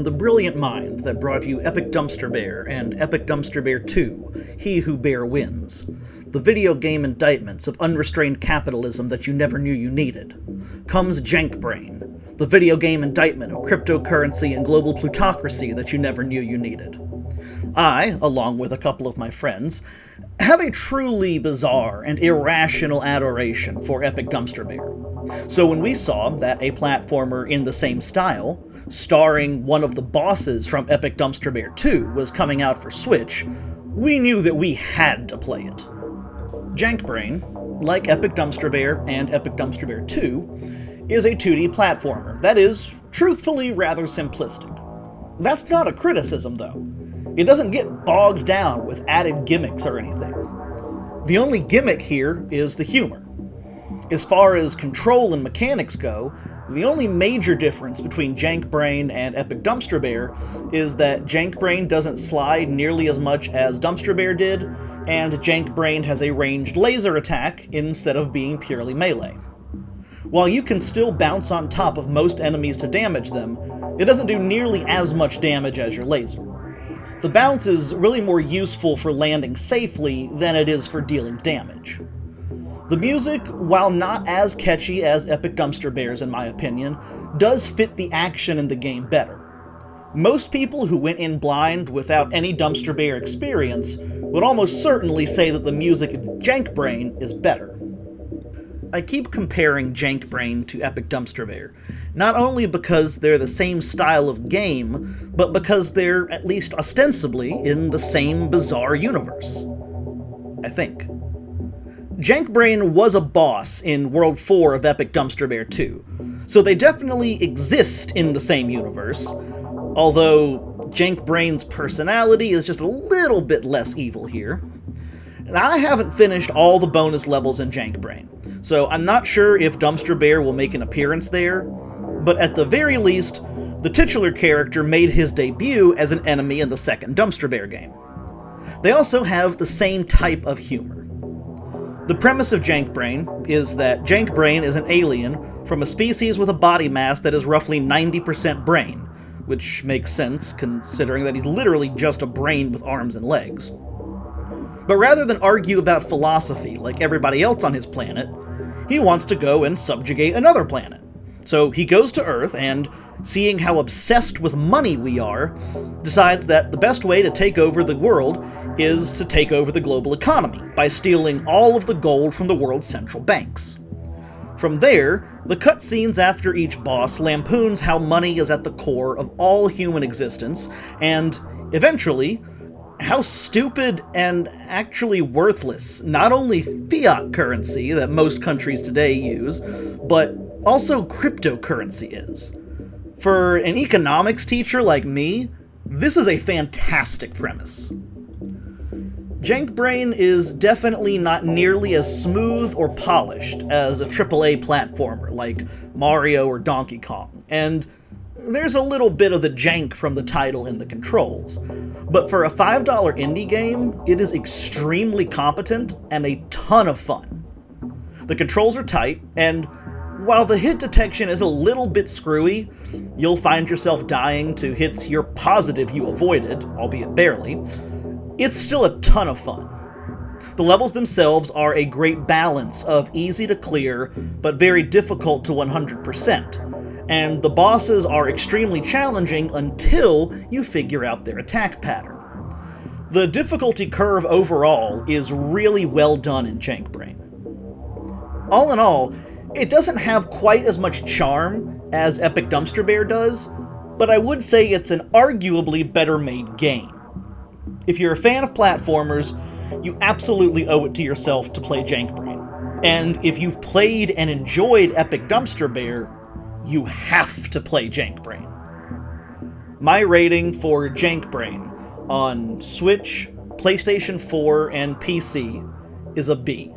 the brilliant mind that brought you Epic Dumpster Bear and Epic Dumpster Bear 2, He Who Bear Wins, the video game indictments of unrestrained capitalism that you never knew you needed, comes JankBrain, the video game indictment of cryptocurrency and global plutocracy that you never knew you needed. I, along with a couple of my friends, have a truly bizarre and irrational adoration for Epic Dumpster Bear. So when we saw that a platformer in the same style, starring one of the bosses from Epic Dumpster Bear 2, was coming out for Switch, we knew that we had to play it. JankBrain, like Epic Dumpster Bear and Epic Dumpster Bear 2, is a 2D platformer that is, truthfully, rather simplistic. That's not a criticism, though. It doesn't get bogged down with added gimmicks or anything. The only gimmick here is the humor. As far as control and mechanics go, the only major difference between JankBrain and Epic Dumpster Bear is that JankBrain doesn't slide nearly as much as Dumpster Bear did, and JankBrain has a ranged laser attack instead of being purely melee. While you can still bounce on top of most enemies to damage them, it doesn't do nearly as much damage as your laser. The bounce is really more useful for landing safely than it is for dealing damage. The music, while not as catchy as Epic Dumpster Bear's in my opinion, does fit the action in the game better. Most people who went in blind without any Dumpster Bear experience would almost certainly say that the music in JankBrain is better. I keep comparing JankBrain to Epic Dumpster Bear, not only because they're the same style of game, but because they're, at least ostensibly, in the same bizarre universe. I think. JankBrain was a boss in World 4 of Epic Dumpster Bear 2, so they definitely exist in the same universe, although JankBrain's personality is just a little bit less evil here. And I haven't finished all the bonus levels in JankBrain, so I'm not sure if Dumpster Bear will make an appearance there, but at the very least, the titular character made his debut as an enemy in the second Dumpster Bear game. They also have the same type of humor. The premise of JankBrain is that JankBrain is an alien from a species with a body mass that is roughly 90% brain, which makes sense considering that he's literally just a brain with arms and legs. But rather than argue about philosophy like everybody else on his planet, he wants to go and subjugate another planet. So he goes to Earth and, seeing how obsessed with money we are, decides that the best way to take over the world is to take over the global economy by stealing all of the gold from the world's central banks. From there, the cutscenes after each boss lampoons how money is at the core of all human existence, and, eventually, how stupid and actually worthless not only fiat currency that most countries today use, but also cryptocurrency is. For an economics teacher like me, this is a fantastic premise. JankBrain is definitely not nearly as smooth or polished as a AAA platformer like Mario or Donkey Kong, and there's a little bit of the jank from the title in the controls, but for a $5 indie game, it is extremely competent and a ton of fun. The controls are tight, and while the hit detection is a little bit screwy, you'll find yourself dying to hits you're positive you avoided, albeit barely, it's still a ton of fun. The levels themselves are a great balance of easy to clear, but very difficult to 100%, and the bosses are extremely challenging until you figure out their attack pattern. The difficulty curve overall is really well done in JankBrain. All in all, it doesn't have quite as much charm as Epic Dumpster Bear does, but I would say it's an arguably better made game. If you're a fan of platformers, you absolutely owe it to yourself to play JankBrain. And if you've played and enjoyed Epic Dumpster Bear, you have to play JankBrain. My rating for JankBrain on Switch, PlayStation 4, and PC is a B.